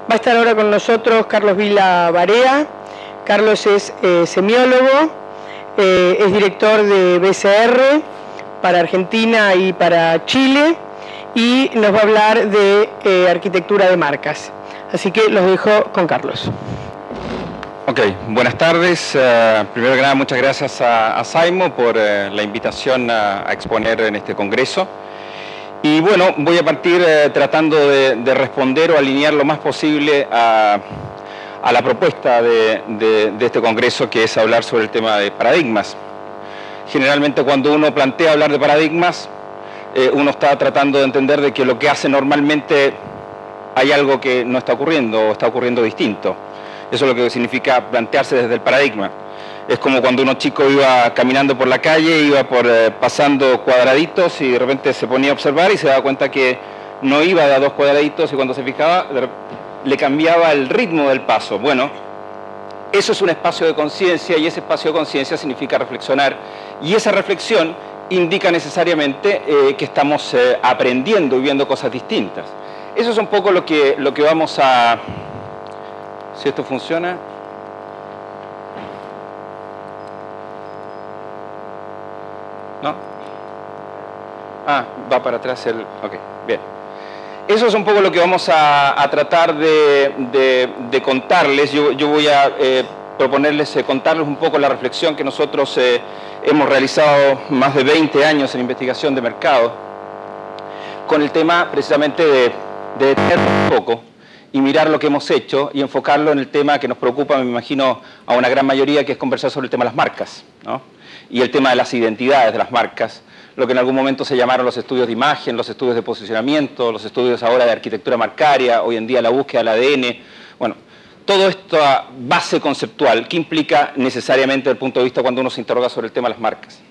Va a estar ahora con nosotros Carlos Vila Barea. Carlos es semiólogo, es director de BCR para Argentina y para Chile y nos va a hablar de arquitectura de marcas. Así que los dejo con Carlos. Ok, buenas tardes. Primero que nada, muchas gracias a Saimo por la invitación a exponer en este congreso. Y bueno, voy a partir tratando de responder o alinear lo más posible a la propuesta de este congreso, que es hablar sobre el tema de paradigmas. Generalmente cuando uno plantea hablar de paradigmas, uno está tratando de entender de que lo que hace normalmente hay algo que no está ocurriendo o está ocurriendo distinto. Eso es lo que significa plantearse desde el paradigma. Es como cuando uno chico iba caminando por la calle, iba pasando cuadraditos y de repente se ponía a observar y se daba cuenta que no iba de a dos cuadraditos y cuando se fijaba le cambiaba el ritmo del paso. Bueno, eso es un espacio de conciencia y ese espacio de conciencia significa reflexionar y esa reflexión indica necesariamente que estamos aprendiendo y viendo cosas distintas. Eso es un poco lo que vamos a... Si esto funciona... ¿No? Ah, va para atrás el... Ok, bien. Eso es un poco lo que vamos a tratar de contarles. Yo voy a proponerles contarles un poco la reflexión que nosotros hemos realizado más de 20 años en investigación de mercado, con el tema precisamente de detenernos un poco y mirar lo que hemos hecho y enfocarlo en el tema que nos preocupa, me imagino, a una gran mayoría, que es conversar sobre el tema de las marcas, ¿no? Y el tema de las identidades de las marcas, lo que en algún momento se llamaron los estudios de imagen, los estudios de posicionamiento, los estudios ahora de arquitectura marcaria, hoy en día la búsqueda del ADN. Bueno, todo esta base conceptual que implica necesariamente desde el punto de vista cuando uno se interroga sobre el tema de las marcas.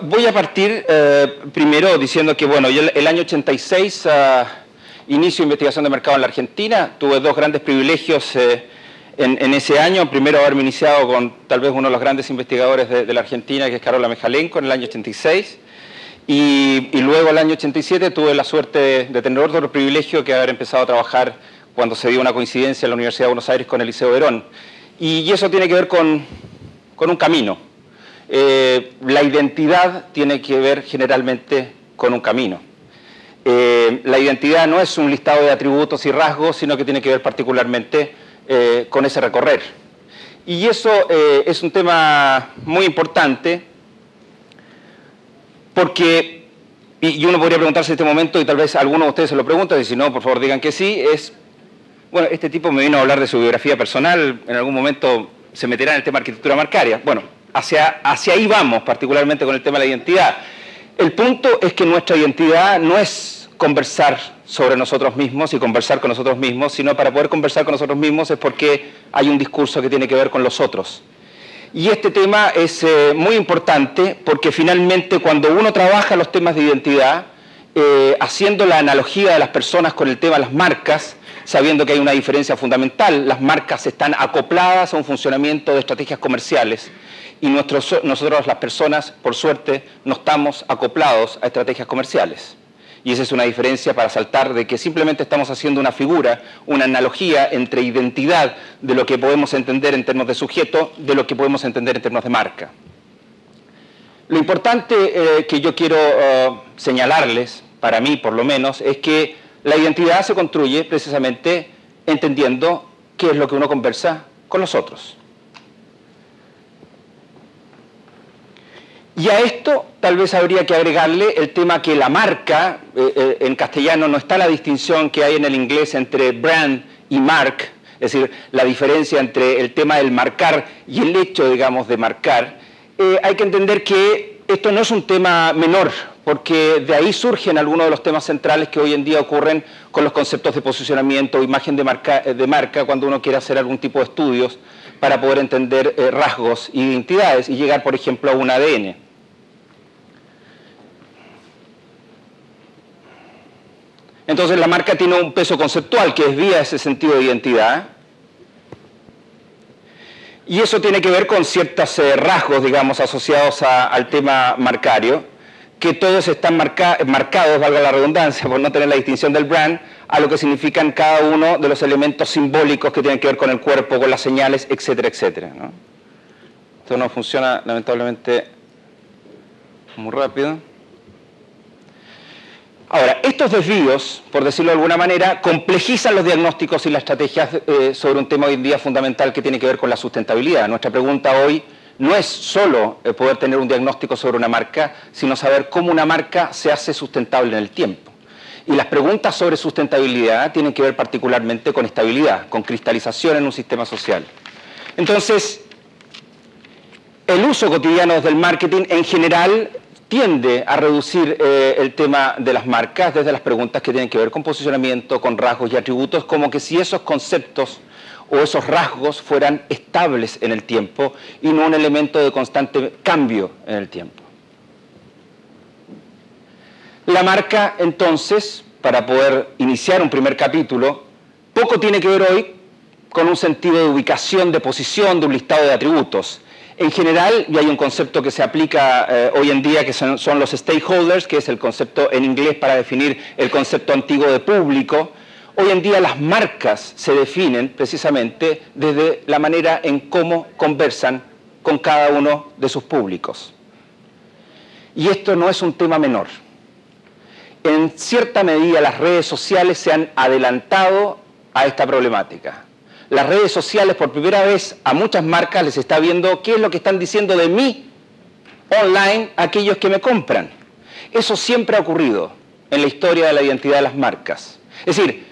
Voy a partir primero diciendo que, bueno, yo el año 86 inicio investigación de mercado en la Argentina. Tuve dos grandes privilegios en ese año. Primero, haberme iniciado con tal vez uno de los grandes investigadores de la Argentina, que es Carola Mejalenko, en el año 86. Y luego, el año 87, tuve la suerte de tener otro privilegio, que haber empezado a trabajar cuando se dio una coincidencia en la Universidad de Buenos Aires con el Liceo Verón. Y eso tiene que ver con un camino. La identidad tiene que ver generalmente con un camino. La identidad no es un listado de atributos y rasgos, sino que tiene que ver particularmente con ese recorrer. Y eso es un tema muy importante porque, y uno podría preguntarse en este momento, y tal vez alguno de ustedes se lo pregunta, y si no, por favor digan que sí, es, bueno, este tipo me vino a hablar de su biografía personal, en algún momento se meterá en el tema de arquitectura marcaria. Bueno, hacia ahí vamos, particularmente con el tema de la identidad. El punto es que nuestra identidad no es conversar sobre nosotros mismos y conversar con nosotros mismos, sino para poder conversar con nosotros mismos es porque hay un discurso que tiene que ver con los otros. Y este tema es muy importante porque finalmente cuando uno trabaja los temas de identidad, haciendo la analogía de las personas con el tema de las marcas, sabiendo que hay una diferencia fundamental, las marcas están acopladas a un funcionamiento de estrategias comerciales y nosotros las personas, por suerte, no estamos acoplados a estrategias comerciales. Y esa es una diferencia para saltar de que simplemente estamos haciendo una figura, una analogía entre identidad de lo que podemos entender en términos de sujeto, de lo que podemos entender en términos de marca. Lo importante que yo quiero señalarles, para mí por lo menos, es que la identidad se construye precisamente entendiendo qué es lo que uno conversa con los otros. Y a esto tal vez habría que agregarle el tema que la marca, en castellano no está la distinción que hay en el inglés entre brand y mark, es decir, la diferencia entre el tema del marcar y el hecho, digamos, de marcar. Hay que entender que esto no es un tema menor, porque de ahí surgen algunos de los temas centrales que hoy en día ocurren con los conceptos de posicionamiento o imagen de marca cuando uno quiere hacer algún tipo de estudios para poder entender rasgos y identidades y llegar, por ejemplo, a un ADN. Entonces la marca tiene un peso conceptual que desvía ese sentido de identidad. Y eso tiene que ver con ciertos rasgos, digamos, asociados al tema marcario. que todos están marcados, valga la redundancia, por no tener la distinción del brand, a lo que significan cada uno de los elementos simbólicos que tienen que ver con el cuerpo, con las señales, etcétera, etcétera, ¿no? Esto no funciona, lamentablemente, muy rápido. Ahora, estos desvíos, por decirlo de alguna manera, complejizan los diagnósticos y las estrategias sobre un tema hoy en día fundamental que tiene que ver con la sustentabilidad. Nuestra pregunta hoy no es solo poder tener un diagnóstico sobre una marca, sino saber cómo una marca se hace sustentable en el tiempo. Y las preguntas sobre sustentabilidad tienen que ver particularmente con estabilidad, con cristalización en un sistema social. Entonces, el uso cotidiano del marketing en general tiende a reducir el tema de las marcas desde las preguntas que tienen que ver con posicionamiento, con rasgos y atributos, como que si esos conceptos o esos rasgos fueran estables en el tiempo y no un elemento de constante cambio en el tiempo. La marca, entonces, para poder iniciar un primer capítulo, poco tiene que ver hoy con un sentido de ubicación, de posición, de un listado de atributos. En general, y hay un concepto que se aplica hoy en día que son los stakeholders, que es el concepto en inglés para definir el concepto antiguo de público. Hoy en día las marcas se definen precisamente desde la manera en cómo conversan con cada uno de sus públicos. Y esto no es un tema menor. En cierta medida las redes sociales se han adelantado a esta problemática. Las redes sociales por primera vez a muchas marcas les está viendo qué es lo que están diciendo de mí online aquellos que me compran. Eso siempre ha ocurrido en la historia de la identidad de las marcas. Es decir,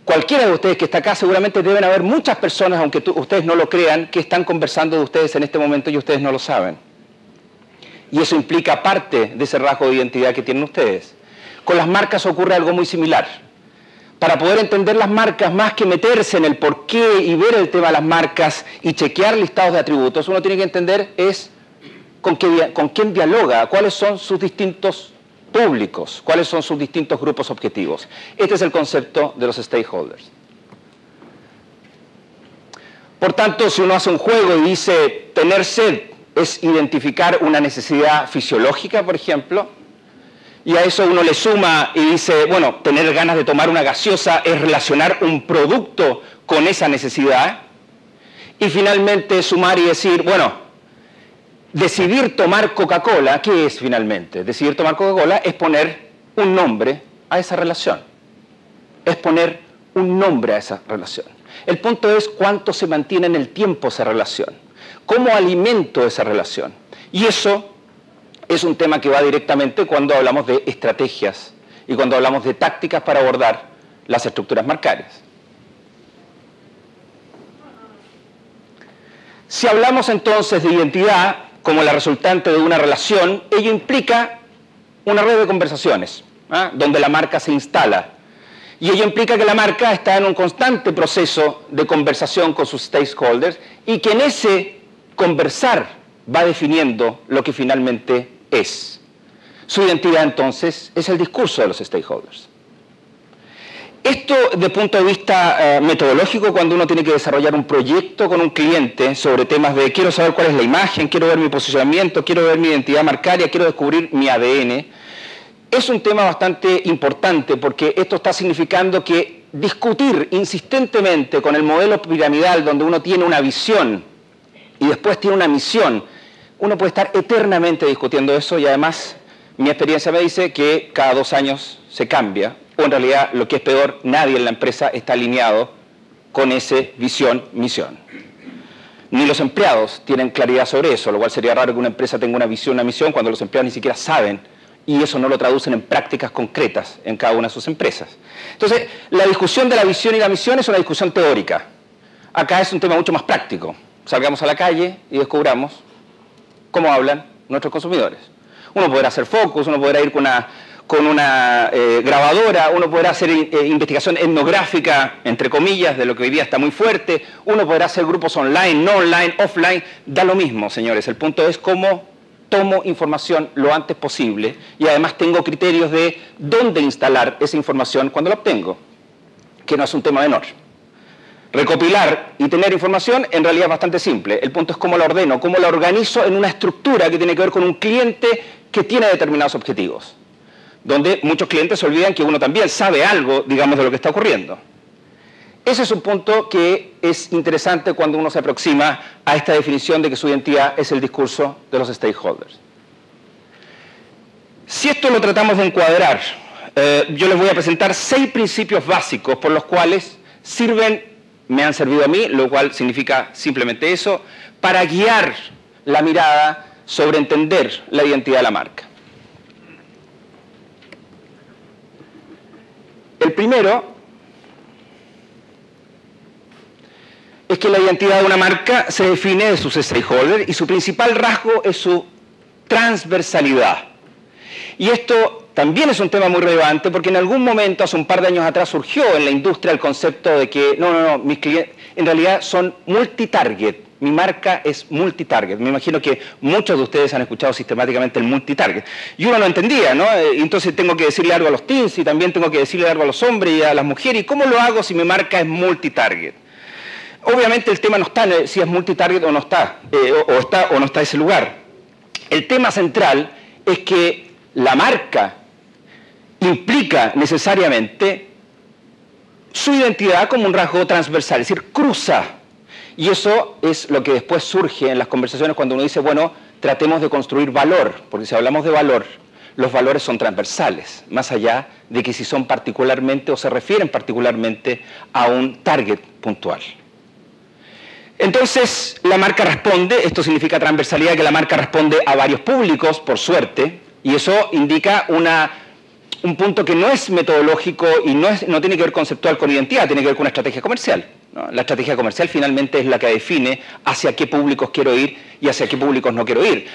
cualquiera de ustedes que está acá seguramente deben haber muchas personas, aunque ustedes no lo crean, que están conversando de ustedes en este momento y ustedes no lo saben. Y eso implica parte de ese rasgo de identidad que tienen ustedes. Con las marcas ocurre algo muy similar. Para poder entender las marcas, más que meterse en el porqué y ver el tema de las marcas y chequear listados de atributos, uno tiene que entender es con quién dialoga, cuáles son sus distintos públicos, cuáles son sus distintos grupos objetivos. Este es el concepto de los stakeholders. Por tanto, si uno hace un juego y dice tener sed es identificar una necesidad fisiológica, por ejemplo, y a eso uno le suma y dice, bueno, tener ganas de tomar una gaseosa es relacionar un producto con esa necesidad. Y finalmente sumar y decir, bueno, decidir tomar Coca-Cola, ¿qué es finalmente? Decidir tomar Coca-Cola es poner un nombre a esa relación. Es poner un nombre a esa relación. El punto es cuánto se mantiene en el tiempo esa relación. ¿Cómo alimento esa relación? Y eso es un tema que va directamente cuando hablamos de estrategias y cuando hablamos de tácticas para abordar las estructuras marcarias. Si hablamos entonces de identidad como la resultante de una relación, ello implica una red de conversaciones, donde la marca se instala. Y ello implica que la marca está en un constante proceso de conversación con sus stakeholders y que en ese conversar va definiendo lo que finalmente es. Su identidad entonces es el discurso de los stakeholders. Esto de punto de vista metodológico, cuando uno tiene que desarrollar un proyecto con un cliente sobre temas de quiero saber cuál es la imagen, quiero ver mi posicionamiento, quiero ver mi identidad marcaria, quiero descubrir mi ADN, es un tema bastante importante porque esto está significando que discutir insistentemente con el modelo piramidal donde uno tiene una visión y después tiene una misión, uno puede estar eternamente discutiendo eso y además mi experiencia me dice que cada 2 años se cambia, o en realidad lo que es peor, nadie en la empresa está alineado con esa visión-misión. Ni los empleados tienen claridad sobre eso, lo cual sería raro que una empresa tenga una visión, una misión, cuando los empleados ni siquiera saben y eso no lo traducen en prácticas concretas en cada una de sus empresas. Entonces, la discusión de la visión y la misión es una discusión teórica. Acá es un tema mucho más práctico. Salgamos a la calle y descubramos cómo hablan nuestros consumidores. Uno podrá hacer focus, uno podrá ir con una grabadora, uno podrá hacer investigación etnográfica, entre comillas, de lo que hoy día está muy fuerte, uno podrá hacer grupos online, no online, offline, da lo mismo, señores. El punto es cómo tomo información lo antes posible y además tengo criterios de dónde instalar esa información cuando la obtengo, que no es un tema menor. Recopilar y tener información en realidad es bastante simple. El punto es cómo la ordeno, cómo la organizo en una estructura que tiene que ver con un cliente que tiene determinados objetivos, donde muchos clientes se olvidan que uno también sabe algo, digamos, de lo que está ocurriendo. Ese es un punto que es interesante cuando uno se aproxima a esta definición de que su identidad es el discurso de los stakeholders. Si esto lo tratamos de encuadrar, yo les voy a presentar 6 principios básicos por los cuales me han servido a mí, lo cual significa simplemente eso, para guiar la mirada sobre entender la identidad de la marca. El primero es que la identidad de una marca se define de sus stakeholders y su principal rasgo es su transversalidad. Y esto también es un tema muy relevante porque en algún momento, hace un par de años atrás, surgió en la industria el concepto de que mis clientes en realidad son multitarget. Mi marca es multitarget. Me imagino que muchos de ustedes han escuchado sistemáticamente el multitarget. Y uno no entendía, ¿no? Entonces tengo que decirle algo a los teens y también tengo que decirle algo a los hombres y a las mujeres. ¿Y cómo lo hago si mi marca es multitarget? Obviamente el tema no está en si es multitarget o no está, o está o no está ese lugar. El tema central es que la marca implica necesariamente su identidad como un rasgo transversal, es decir, cruza. Y eso es lo que después surge en las conversaciones cuando uno dice, bueno, tratemos de construir valor, porque si hablamos de valor, los valores son transversales, más allá de que si son particularmente o se refieren particularmente a un target puntual. Entonces, la marca responde, esto significa transversalidad, que la marca responde a varios públicos, por suerte, y eso indica un punto que no es metodológico y no tiene que ver conceptual con identidad, tiene que ver con una estrategia comercial, ¿no? La estrategia comercial finalmente es la que define hacia qué públicos quiero ir y hacia qué públicos no quiero ir,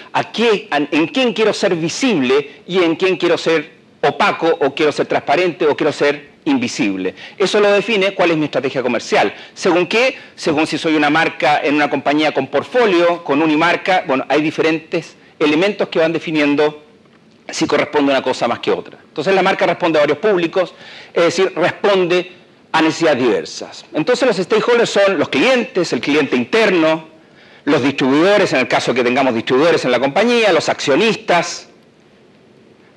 en quién quiero ser visible y en quién quiero ser opaco o quiero ser transparente o quiero ser invisible. Eso lo define cuál es mi estrategia comercial. ¿Según qué? Según si soy una marca en una compañía con portfolio, con unimarca, bueno, hay diferentes elementos que van definiendo si corresponde una cosa más que otra. Entonces la marca responde a varios públicos, es decir, responde a necesidades diversas. Entonces los stakeholders son los clientes, el cliente interno, los distribuidores, en el caso que tengamos distribuidores en la compañía, los accionistas,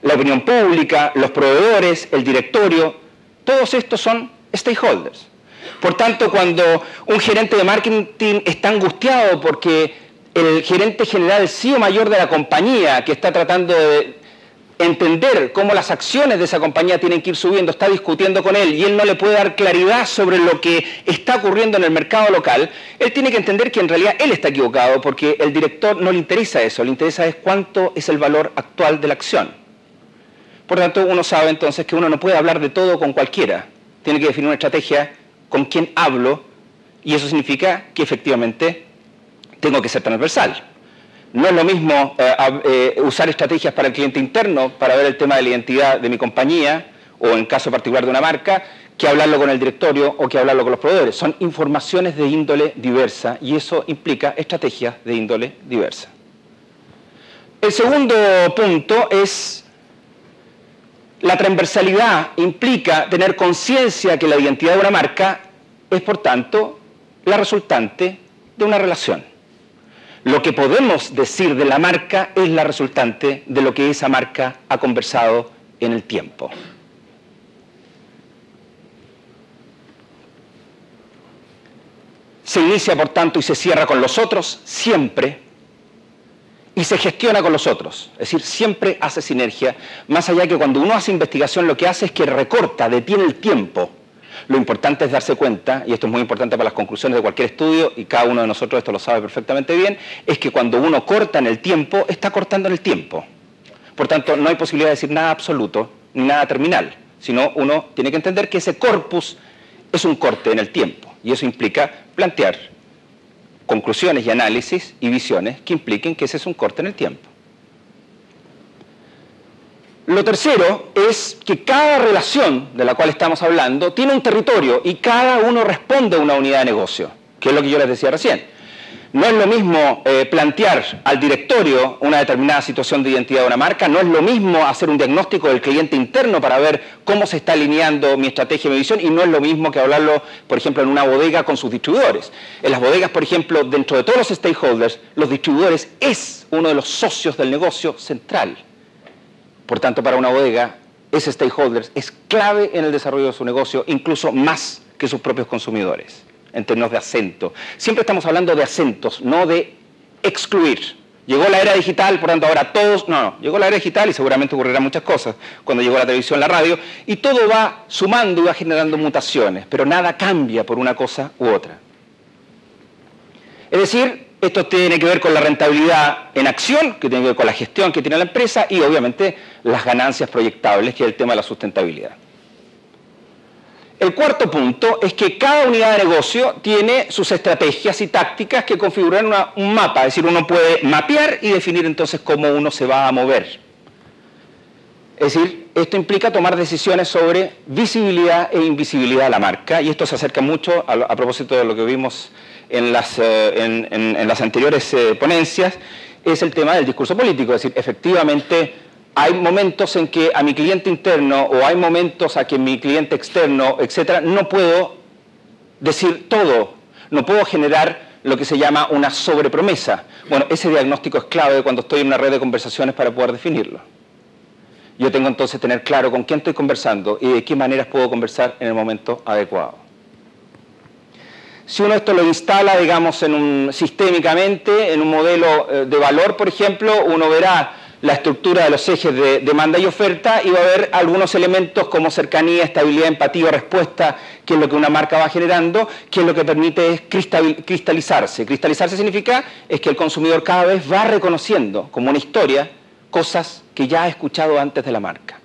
la opinión pública, los proveedores, el directorio, todos estos son stakeholders. Por tanto, cuando un gerente de marketing está angustiado porque el gerente general, el CEO mayor de la compañía, que está tratando de entender cómo las acciones de esa compañía tienen que ir subiendo, está discutiendo con él y él no le puede dar claridad sobre lo que está ocurriendo en el mercado local, él tiene que entender que en realidad él está equivocado porque el director no le interesa eso, le interesa es cuánto es el valor actual de la acción. Por tanto, uno sabe entonces que uno no puede hablar de todo con cualquiera, tiene que definir una estrategia con quién hablo y eso significa que efectivamente tengo que ser transversal. No es lo mismo usar estrategias para el cliente interno, para ver el tema de la identidad de mi compañía, o en caso particular de una marca, que hablarlo con el directorio o que hablarlo con los proveedores. Son informaciones de índole diversa y eso implica estrategias de índole diversa. El segundo punto es la transversalidad implica tener conciencia que la identidad de una marca es, por tanto, la resultante de una relación. Lo que podemos decir de la marca es la resultante de lo que esa marca ha conversado en el tiempo. Se inicia, por tanto, y se cierra con los otros siempre, y se gestiona con los otros. Es decir, siempre hace sinergia, más allá que cuando uno hace investigación lo que hace es que recorta, detiene el tiempo. Lo importante es darse cuenta, y esto es muy importante para las conclusiones de cualquier estudio, y cada uno de nosotros esto lo sabe perfectamente bien, es que cuando uno corta en el tiempo, está cortando en el tiempo. Por tanto, no hay posibilidad de decir nada absoluto, ni nada terminal, sino uno tiene que entender que ese corpus es un corte en el tiempo, y eso implica plantear conclusiones y análisis y visiones que impliquen que ese es un corte en el tiempo. Lo tercero es que cada relación de la cual estamos hablando tiene un territorio y cada uno responde a una unidad de negocio, que es lo que yo les decía recién. No es lo mismo plantear al directorio una determinada situación de identidad de una marca, no es lo mismo hacer un diagnóstico del cliente interno para ver cómo se está alineando mi estrategia y mi visión, y no es lo mismo que hablarlo, por ejemplo, en una bodega con sus distribuidores. En las bodegas, por ejemplo, dentro de todos los stakeholders, los distribuidores es uno de los socios del negocio central. Por tanto, para una bodega, ese stakeholder es clave en el desarrollo de su negocio, incluso más que sus propios consumidores, en términos de acento. Siempre estamos hablando de acentos, no de excluir. Llegó la era digital, por tanto ahora todos... No, llegó la era digital y seguramente ocurrirán muchas cosas cuando llegó la televisión, la radio, y todo va sumando y va generando mutaciones, pero nada cambia por una cosa u otra. Es decir, esto tiene que ver con la rentabilidad en acción, que tiene que ver con la gestión que tiene la empresa y obviamente las ganancias proyectables, que es el tema de la sustentabilidad. El cuarto punto es que cada unidad de negocio tiene sus estrategias y tácticas que configuran un mapa, es decir, uno puede mapear y definir entonces cómo uno se va a mover. Es decir, esto implica tomar decisiones sobre visibilidad e invisibilidad de la marca, y esto se acerca mucho a propósito de lo que vimos en las anteriores ponencias, es el tema del discurso político, es decir, efectivamente hay momentos en que a mi cliente interno o hay momentos a que mi cliente externo, etcétera, no puedo decir todo, no puedo generar lo que se llama una sobrepromesa. Bueno, ese diagnóstico es clave cuando estoy en una red de conversaciones para poder definirlo. Yo tengo entonces que tener claro con quién estoy conversando y de qué maneras puedo conversar en el momento adecuado. Si uno esto lo instala, digamos, sistémicamente, en un modelo de valor, por ejemplo, uno verá la estructura de los ejes de demanda y oferta y va a haber algunos elementos como cercanía, estabilidad, empatía o respuesta, que es lo que una marca va generando, que es lo que permite es cristalizarse. Cristalizarse significa es que el consumidor cada vez va reconociendo como una historia cosas que ya ha escuchado antes de la marca.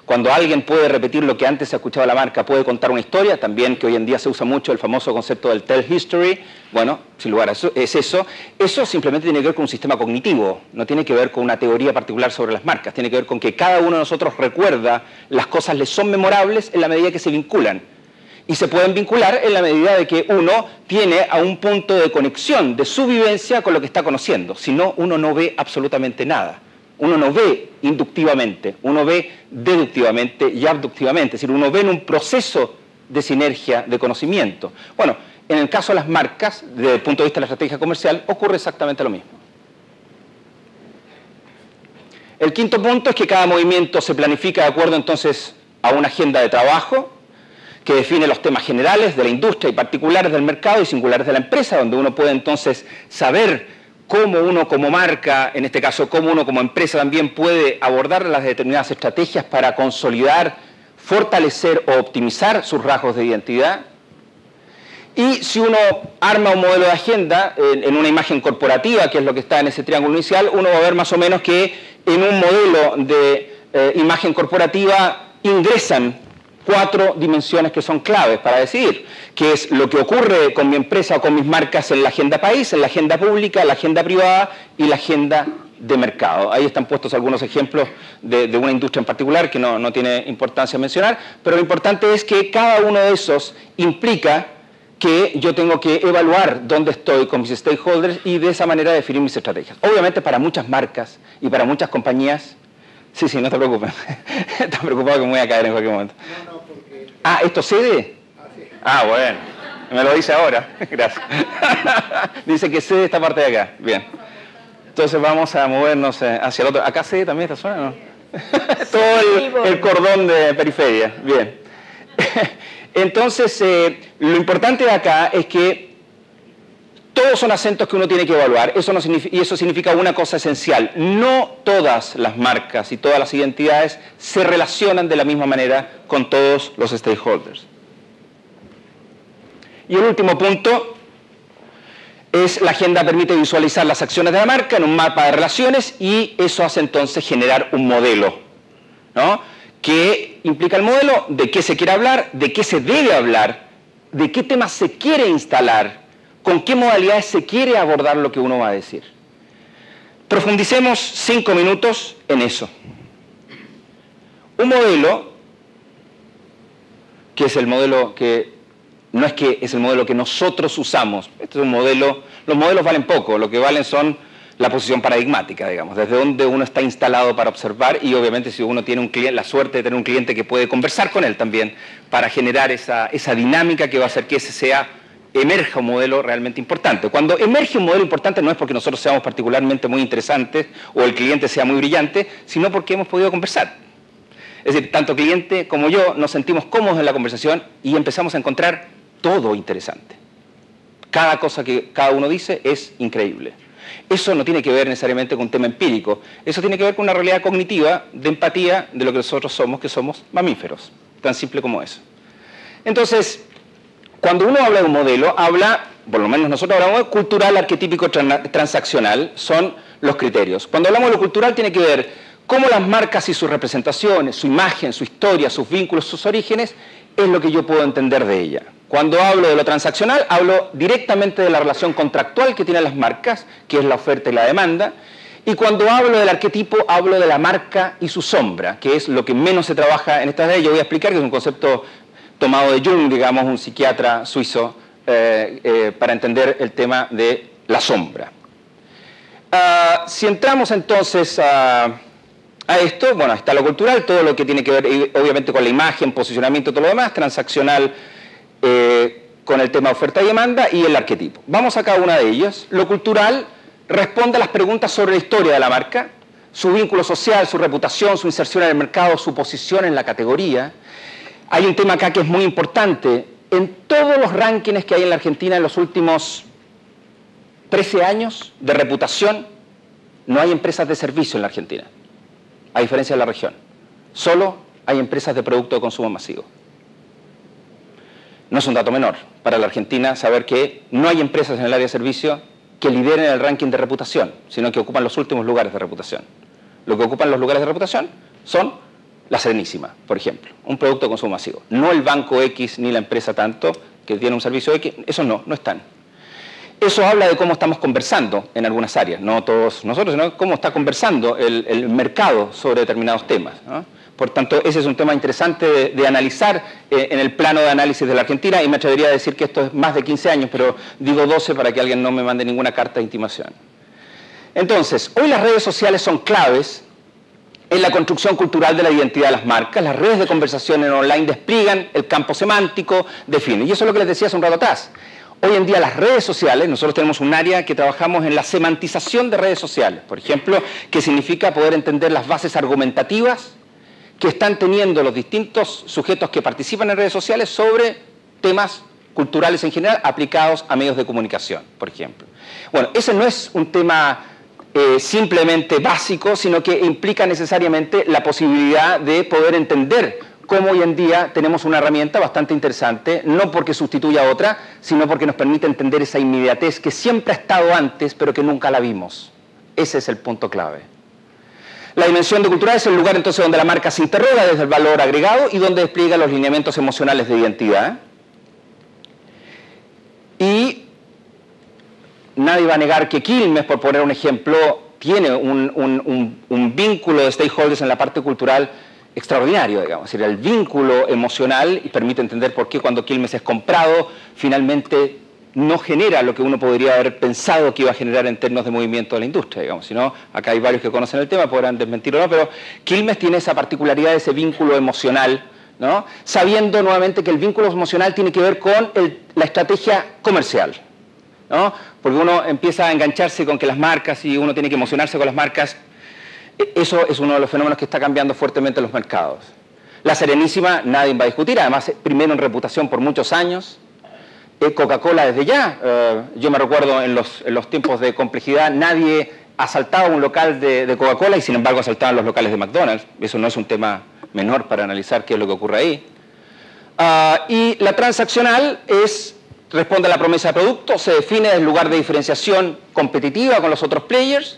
Cuando alguien puede repetir lo que antes se ha escuchado de la marca, puede contar una historia, también que hoy en día se usa mucho el famoso concepto del tell history, bueno, sin lugar a eso, eso simplemente tiene que ver con un sistema cognitivo, no tiene que ver con una teoría particular sobre las marcas, tiene que ver con que cada uno de nosotros recuerda, las cosas le son memorables en la medida que se vinculan. Y se pueden vincular en la medida de que uno tiene a un punto de conexión de su vivencia con lo que está conociendo, si no, uno no ve absolutamente nada. Uno no ve inductivamente, uno ve deductivamente y abductivamente, es decir, uno ve en un proceso de sinergia de conocimiento. Bueno, en el caso de las marcas, desde el punto de vista de la estrategia comercial, ocurre exactamente lo mismo. El quinto punto es que cada movimiento se planifica de acuerdo entonces a una agenda de trabajo que define los temas generales de la industria y particulares del mercado y singulares de la empresa, donde uno puede entonces saber cómo uno como marca, en este caso cómo uno como empresa también puede abordar las determinadas estrategias para consolidar, fortalecer o optimizar sus rasgos de identidad. Y si uno arma un modelo de agenda en una imagen corporativa, que es lo que está en ese triángulo inicial, uno va a ver más o menos que en un modelo de imagen corporativa ingresan 4 dimensiones que son claves para decidir, que es lo que ocurre con mi empresa o con mis marcas en la agenda país, en la agenda pública, la agenda privada y la agenda de mercado. Ahí están puestos algunos ejemplos de una industria en particular que no tiene importancia mencionar, pero lo importante es que cada uno de esos implica que yo tengo que evaluar dónde estoy con mis stakeholders y de esa manera definir mis estrategias. Obviamente para muchas marcas y para muchas compañías, sí, no te preocupes, estás preocupado que me voy a caer en cualquier momento. No, porque... Ah, ¿esto cede? Sí. Ah, bueno, me lo dice ahora, gracias. Dice que cede esta parte de acá, bien. Entonces vamos a movernos hacia el otro. ¿Acá cede también esta zona, no? Todo el cordón de periferia, bien. Entonces, lo importante de acá es que todos son acentos que uno tiene que evaluar, y eso significa una cosa esencial. No todas las marcas y todas las identidades se relacionan de la misma manera con todos los stakeholders. Y el último punto es la agenda permite visualizar las acciones de la marca en un mapa de relaciones y eso hace entonces generar un modelo, ¿no? ¿Qué implica el modelo? ¿De qué se quiere hablar? ¿De qué se debe hablar? ¿De qué temas se quiere instalar? ¿Con qué modalidades se quiere abordar lo que uno va a decir? Profundicemos 5 minutos en eso. Un modelo, que es el modelo que, no es que es el modelo que nosotros usamos, este es un modelo, los modelos valen poco, lo que valen son la posición paradigmática, digamos, desde donde uno está instalado para observar y obviamente si uno tiene un cliente, la suerte de tener un cliente que puede conversar con él también para generar esa dinámica que va a hacer que ese sea emerja un modelo realmente importante. Cuando emerge un modelo importante no es porque nosotros seamos particularmente muy interesantes o el cliente sea muy brillante, sino porque hemos podido conversar. Es decir, tanto cliente como yo nos sentimos cómodos en la conversación y empezamos a encontrar todo interesante. Cada cosa que cada uno dice es increíble. Eso no tiene que ver necesariamente con un tema empírico, eso tiene que ver con una realidad cognitiva de empatía de lo que nosotros somos, que somos mamíferos. Tan simple como eso. Entonces, cuando uno habla de un modelo, habla, por lo menos nosotros hablamos de cultural, arquetípico, transaccional, son los criterios. Cuando hablamos de lo cultural tiene que ver cómo las marcas y sus representaciones, su imagen, su historia, sus vínculos, sus orígenes, es lo que yo puedo entender de ella. Cuando hablo de lo transaccional, hablo directamente de la relación contractual que tienen las marcas, que es la oferta y la demanda. Y cuando hablo del arquetipo, hablo de la marca y su sombra, que es lo que menos se trabaja en estas leyes. Yo voy a explicar que es un concepto tomado de Jung, digamos, un psiquiatra suizo, para entender el tema de la sombra. Si entramos entonces a esto, bueno, está lo cultural, todo lo que tiene que ver obviamente con la imagen, posicionamiento, todo lo demás, transaccional con el tema de oferta y demanda, y el arquetipo. Vamos a cada una de ellas. Lo cultural responde a las preguntas sobre la historia de la marca, su vínculo social, su reputación, su inserción en el mercado, su posición en la categoría. Hay un tema acá que es muy importante. En todos los rankings que hay en la Argentina en los últimos 13 años de reputación, no hay empresas de servicio en la Argentina, a diferencia de la región. Solo hay empresas de producto de consumo masivo. No es un dato menor para la Argentina saber que no hay empresas en el área de servicio que lideren el ranking de reputación, sino que ocupan los últimos lugares de reputación. Lo que ocupan los lugares de reputación son la Serenísima, por ejemplo, un producto de consumo masivo. No el banco X ni la empresa tanto, que tiene un servicio X, esos no están. Eso habla de cómo estamos conversando en algunas áreas, no todos nosotros, sino cómo está conversando el mercado sobre determinados temas, ¿no? Por tanto, ese es un tema interesante de analizar en el plano de análisis de la Argentina, y me atrevería a decir que esto es más de 15 años, pero digo 12 para que alguien no me mande ninguna carta de intimación. Entonces, hoy las redes sociales son claves en la construcción cultural de la identidad de las marcas. Las redes de conversación en online despliegan el campo semántico, definen. Y eso es lo que les decía hace un rato atrás. Hoy en día las redes sociales, nosotros tenemos un área que trabajamos en la semantización de redes sociales, por ejemplo, que significa poder entender las bases argumentativas que están teniendo los distintos sujetos que participan en redes sociales sobre temas culturales en general aplicados a medios de comunicación, por ejemplo. Bueno, ese no es un tema simplemente básico, sino que implica necesariamente la posibilidad de poder entender cómo hoy en día tenemos una herramienta bastante interesante, no porque sustituya a otra, sino porque nos permite entender esa inmediatez que siempre ha estado antes, pero que nunca la vimos. Ese es el punto clave. La dimensión de cultural es el lugar entonces donde la marca se interroga desde el valor agregado y donde despliega los lineamientos emocionales de identidad. Y nadie va a negar que Quilmes, por poner un ejemplo, tiene un vínculo de stakeholders en la parte cultural extraordinario, digamos. Es decir, el vínculo emocional, y permite entender por qué cuando Quilmes es comprado, finalmente no genera lo que uno podría haber pensado que iba a generar en términos de movimiento de la industria, digamos. Si no, acá hay varios que conocen el tema, podrán desmentirlo o no, pero Quilmes tiene esa particularidad de ese vínculo emocional, ¿no? Sabiendo nuevamente que el vínculo emocional tiene que ver con la estrategia comercial, ¿no? Porque uno empieza a engancharse con que las marcas y uno tiene que emocionarse con las marcas. Eso es uno de los fenómenos que está cambiando fuertemente los mercados. La Serenísima nadie va a discutir, además primero en reputación por muchos años. Coca-Cola desde ya, yo me recuerdo en los tiempos de complejidad, nadie asaltaba un local de Coca-Cola y sin embargo asaltaban los locales de McDonald's. Eso no es un tema menor para analizar qué es lo que ocurre ahí. Y la transaccional responde a la promesa de producto, se define desde el lugar de diferenciación competitiva con los otros players,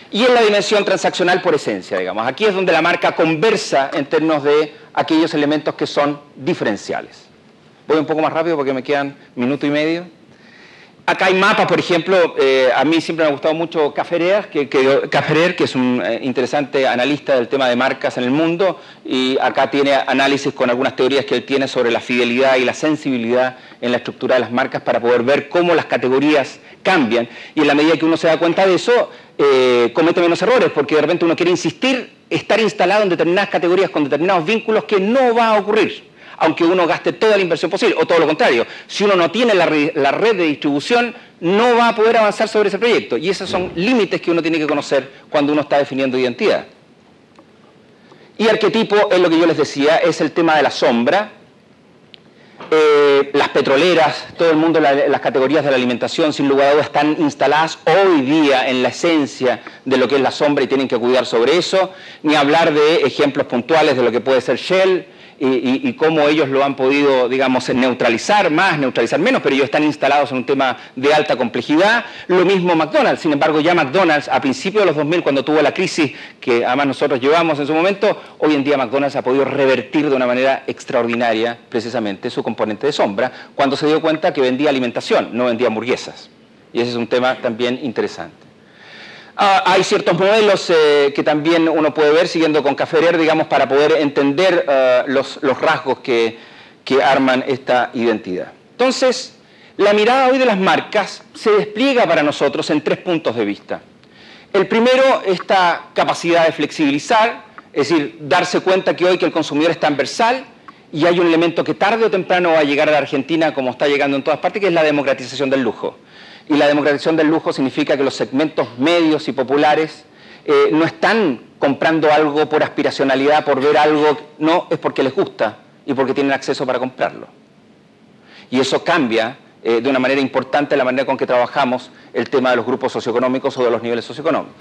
y en la dimensión transaccional por esencia, digamos. Aquí es donde la marca conversa en términos de aquellos elementos que son diferenciales. Voy un poco más rápido porque me quedan minuto y medio. Acá hay mapas, por ejemplo, a mí siempre me ha gustado mucho Cafferer, que es un interesante analista del tema de marcas en el mundo, y acá tiene análisis con algunas teorías que él tiene sobre la fidelidad y la sensibilidad en la estructura de las marcas para poder ver cómo las categorías cambian, y en la medida que uno se da cuenta de eso, comete menos errores, porque de repente uno quiere estar instalado en determinadas categorías con determinados vínculos que no va a ocurrir. aunque uno gaste toda la inversión posible, o todo lo contrario. Si uno no tiene la red de distribución, no va a poder avanzar sobre ese proyecto. Y esos son límites que uno tiene que conocer cuando uno está definiendo identidad. Y arquetipo es lo que yo les decía, es el tema de la sombra. Las petroleras, todo el mundo, las categorías de la alimentación, sin lugar a dudas, están instaladas hoy día en la esencia de lo que es la sombra y tienen que cuidar sobre eso, ni hablar de ejemplos puntuales de lo que puede ser Shell y cómo ellos lo han podido, digamos, neutralizar más, neutralizar menos, pero ellos están instalados en un tema de alta complejidad. Lo mismo McDonald's, sin embargo, ya McDonald's a principios de los 2000, cuando tuvo la crisis que además nosotros llevamos en su momento, hoy en día McDonald's ha podido revertir de una manera extraordinaria precisamente su componente de sombra, cuando se dio cuenta que vendía alimentación, no vendía hamburguesas. Y ese es un tema también interesante. Hay ciertos modelos que también uno puede ver, siguiendo con Cafferer, digamos, para poder entender los rasgos que arman esta identidad. Entonces, la mirada hoy de las marcas se despliega para nosotros en 3 puntos de vista. El primero, esta capacidad de flexibilizar, es decir, darse cuenta que hoy que el consumidor es transversal y hay un elemento que tarde o temprano va a llegar a la Argentina, como está llegando en todas partes, que es la democratización del lujo. Y la democratización del lujo significa que los segmentos medios y populares no están comprando algo por aspiracionalidad, por ver algo, no, es porque les gusta y porque tienen acceso para comprarlo. Y eso cambia de una manera importante la manera con que trabajamos el tema de los grupos socioeconómicos o de los niveles socioeconómicos.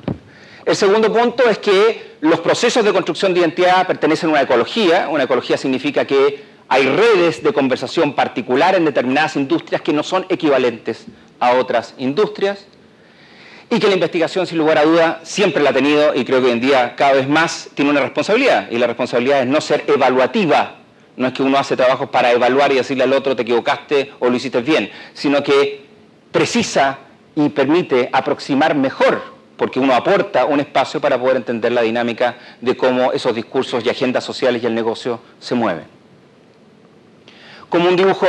El segundo punto es que los procesos de construcción de identidad pertenecen a una ecología. Una ecología significa que hay redes de conversación particular en determinadas industrias que no son equivalentes a otras industrias y que la investigación, sin lugar a duda, siempre la ha tenido y creo que hoy en día cada vez más tiene una responsabilidad, y la responsabilidad es no ser evaluativa. No es que uno hace trabajos para evaluar y decirle al otro te equivocaste o lo hiciste bien, sino que precisa y permite aproximar mejor, porque uno aporta un espacio para poder entender la dinámica de cómo esos discursos y agendas sociales y el negocio se mueven. Como un dibujo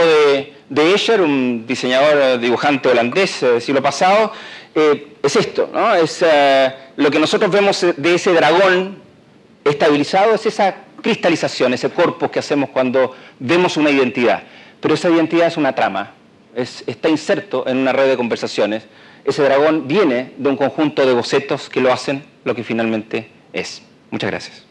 de Escher, un diseñador, dibujante holandés del siglo pasado, es esto, ¿no? Es lo que nosotros vemos de ese dragón estabilizado, es esa cristalización, ese corpus que hacemos cuando vemos una identidad. Pero esa identidad es una trama, está inserto en una red de conversaciones. Ese dragón viene de un conjunto de bocetos que lo hacen lo que finalmente es. Muchas gracias.